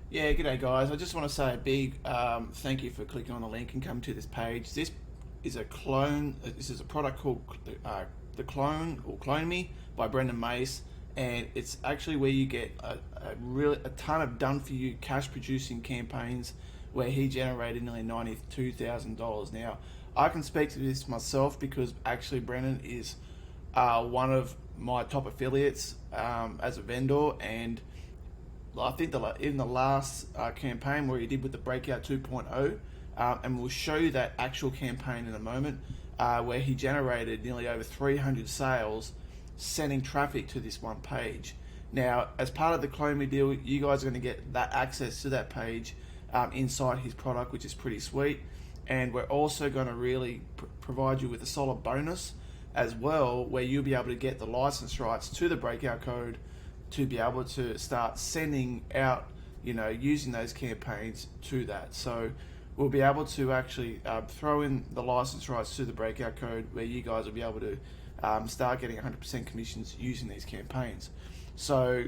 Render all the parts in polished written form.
Yeah, g'day guys. I just want to say a big thank you for clicking on the link and coming to this page. This is a clone. This is a product called the Clone or Clone Me by Brendan Mace, and it's actually where you get a ton of done for you cash producing campaigns where he generated nearly $92,000. Now, I can speak to this myself because actually Brendan is one of my top affiliates as a vendor, and I think in the last campaign where he did with the Breakout 2.0, and we'll show you that actual campaign in a moment, where he generated nearly over 300 sales sending traffic to this one page. Now, as part of the Clone Me deal, you guys are going to get that access to that page inside his product, which is pretty sweet. And we're also going to really provide you with a solid bonus as well, where you'll be able to get the license rights to the Breakout code to be able to start sending out, using those campaigns to that. So we'll be able to actually throw in the license rights to the Breakout code where you guys will be able to start getting 100% commissions using these campaigns. So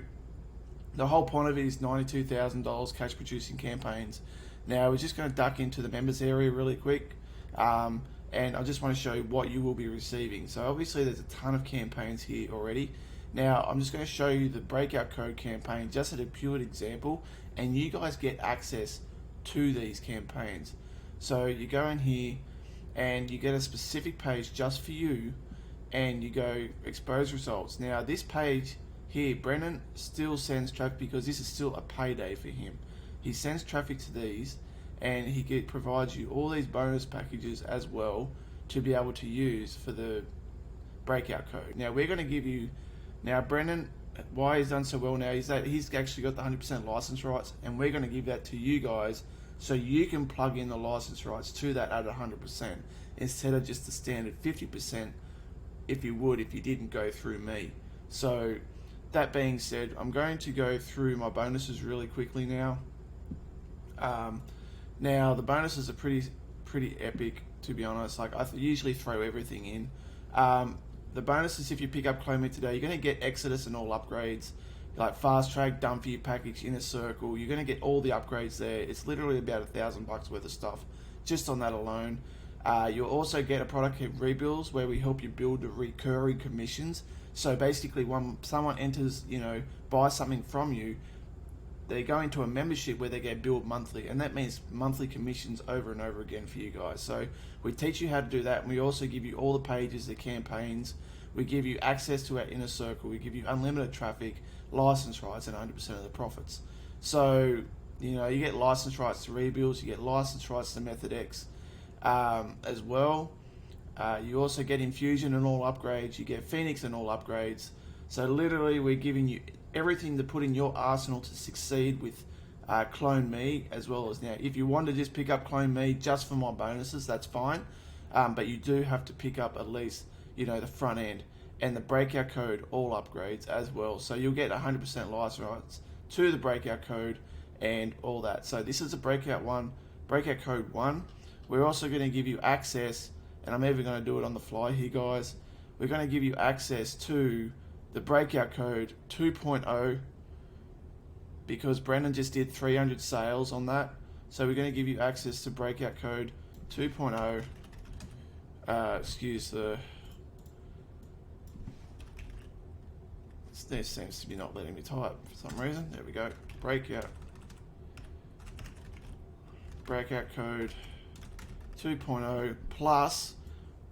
the whole point of it is $92,000 cash producing campaigns. Now we're just going to duck into the members area really quick. And I just want to show you what you will be receiving. So obviously there's a ton of campaigns here already. Now I'm just going to show you the Breakout code campaign just as a pure example, and you guys get access to these campaigns. So you go in here and you get a specific page just for you, and you go expose results. Now this page here, Brendan still sends traffic because this is still a payday for him. He sends traffic to these, and he provides you all these bonus packages as well to be able to use for the Breakout code. Now we're going to give you, now Brendan, why he's done so well now is that he's actually got the 100% license rights, and we're going to give that to you guys so you can plug in the license rights to that at 100% instead of just the standard 50% if you didn't go through me. So that being said, I'm going to go through my bonuses really quickly now. Now the bonuses are pretty epic, to be honest. Like I usually throw everything in. The bonuses, if you pick up Clone Me today, you're going to get Exodus and all upgrades, like Fast Track, Done For You package, Inner Circle. You're going to get all the upgrades there. It's literally about $1,000 worth of stuff just on that alone. You'll also get a product rebuilds where we help you build the recurring commissions. So basically, when someone enters, buys something from you, they go into a membership where they get billed monthly, and that means monthly commissions over and over again for you guys. So we teach you how to do that, and we also give you all the pages, the campaigns. We give you access to our Inner Circle. We give you unlimited traffic, license rights, and 100% of the profits. So you get license rights to rebuilds, you get license rights to Method X as well. You also get Infusion and all upgrades. You get Phoenix and all upgrades. So literally, we're giving you everything to put in your arsenal to succeed with Clone Me, as well as now. If you want to just pick up Clone Me just for my bonuses, that's fine. But you do have to pick up at least, the front end and the Breakout code, all upgrades as well. So you'll get 100% license rights to the Breakout code and all that. So this is a Breakout code 1. We're also going to give you access, and I'm even going to do it on the fly here, guys. We're going to give you access to the Breakout code 2.0 because Brendan just did 300 sales on that. So we're going to give you access to Breakout code 2.0. This seems to be not letting me type for some reason. There we go. Breakout code 2.0 plus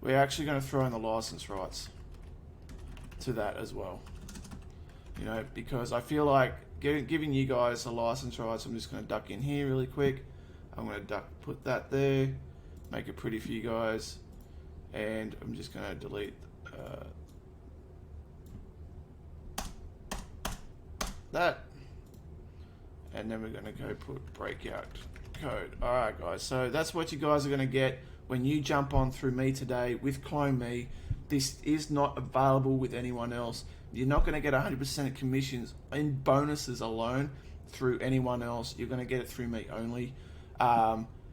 we're actually going to throw in the license rights to that as well, because I feel like giving you guys the license rights. I'm just going to duck in here really quick. I'm going to put that there, make it pretty for you guys, and I'm just going to delete that, and then we're going to go put Breakout code. Alright guys, so that's what you guys are going to get when you jump on through me today with Clone Me. This is not available with anyone else. You're not going to get 100% commissions in bonuses alone through anyone else. You're going to get it through me only.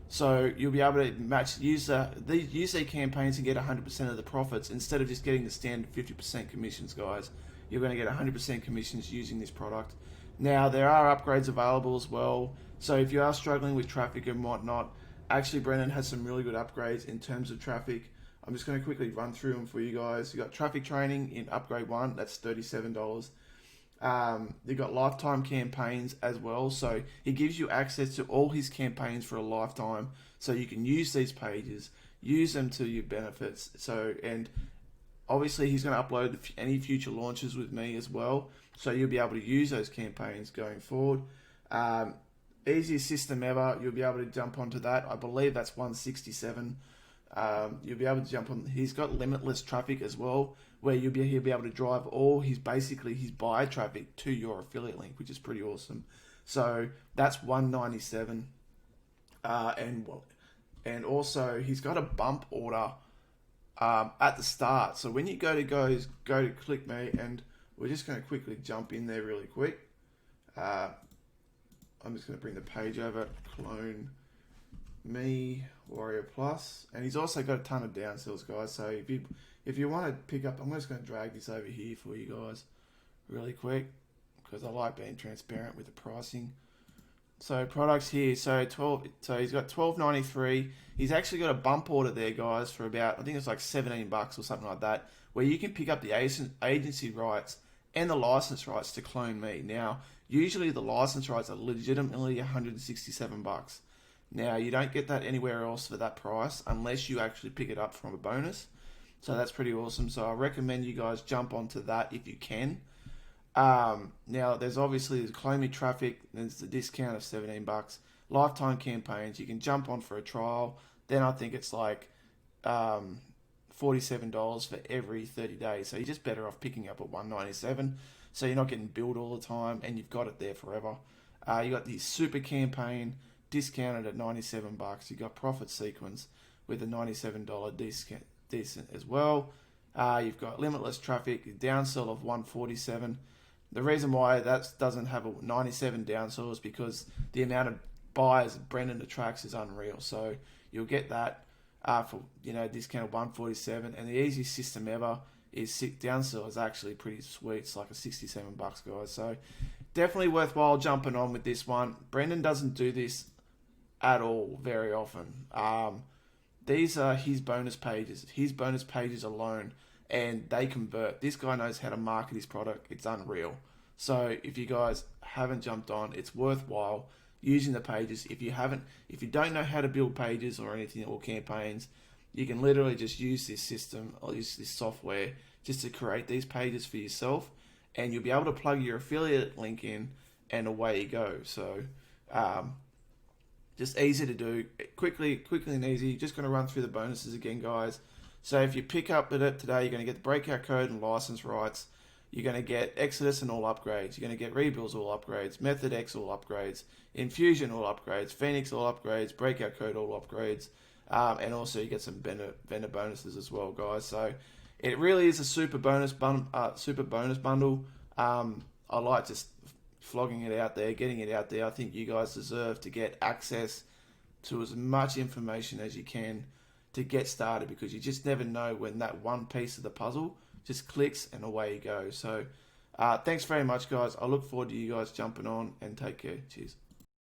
So you'll be able to use these campaigns and get 100% of the profits instead of just getting the standard 50% commissions, guys. You're going to get 100% commissions using this product. Now, there are upgrades available as well. So if you are struggling with traffic and whatnot, actually Brendan has some really good upgrades in terms of traffic. I'm just going to quickly run through them for you guys. You got traffic training in upgrade 1, that's $37. You've got lifetime campaigns as well, so he gives you access to all his campaigns for a lifetime, so you can use these pages, use them to your benefits. So, and obviously he's going to upload any future launches with me as well, so you'll be able to use those campaigns going forward. Easiest system ever, you'll be able to jump onto that. I believe that's 167. You'll be able to jump on. He's got limitless traffic as well, where he'll be able to drive all his buyer traffic to your affiliate link, which is pretty awesome. So that's 197, and also he's got a bump order at the start. So when you go to click me, and we're just going to quickly jump in there really quick. I'm just going to bring the page over, clone me Warrior Plus, and he's also got a ton of downsells, guys. So if you want to pick up, I'm just going to drag this over here for you guys really quick, because I like being transparent with the pricing. So products here, so he's got $12.93. He's actually got a bump order there, guys, for about, I think it's like $17 or something like that, where you can pick up the agency rights and the license rights to clone me. Now, usually the license rights are legitimately $167. Now, you don't get that anywhere else for that price unless you actually pick it up from a bonus. So that's pretty awesome. So I recommend you guys jump onto that if you can. Now, there's obviously the Clone Me traffic. There's the discount of $17. Lifetime campaigns. You can jump on for a trial. Then I think it's like $47 for every 30 days. So you're just better off picking up at $197. So you're not getting billed all the time, and you've got it there forever. You got the super campaign discounted at $97. You got profit sequence with a $97 discount, decent as well. You've got limitless traffic, downsell of 147. The reason why that doesn't have a 97 downsell is because the amount of buyers Brendan attracts is unreal. So you'll get that for discount of 147, and the easiest system ever is downsell is actually pretty sweet. It's like a $67, guys. So definitely worthwhile jumping on with this one. Brendan doesn't do this at all very often. These are his bonus pages alone, and they convert. This guy knows how to market his product. It's unreal. So if you guys haven't jumped on, it's worthwhile using the pages. If you don't know how to build pages or anything or campaigns, you can literally just use this system or use this software just to create these pages for yourself, and you'll be able to plug your affiliate link in, and away you go. So just easy to do, quickly and easy. Just going to run through the bonuses again, guys. So if you pick up at it today, you're going to get the breakout code and license rights. You're going to get Exodus and all upgrades. You're going to get Rebuilds all upgrades, Method X all upgrades, Infusion all upgrades, Phoenix all upgrades, breakout code all upgrades, and also you get some vendor bonuses as well, guys. So it really is a super bonus bundle. I like just flogging it out there, getting it out there. I think you guys deserve to get access to as much information as you can to get started, because you just never know when that one piece of the puzzle just clicks and away you go. So thanks very much, guys. I look forward to you guys jumping on, and take care. Cheers.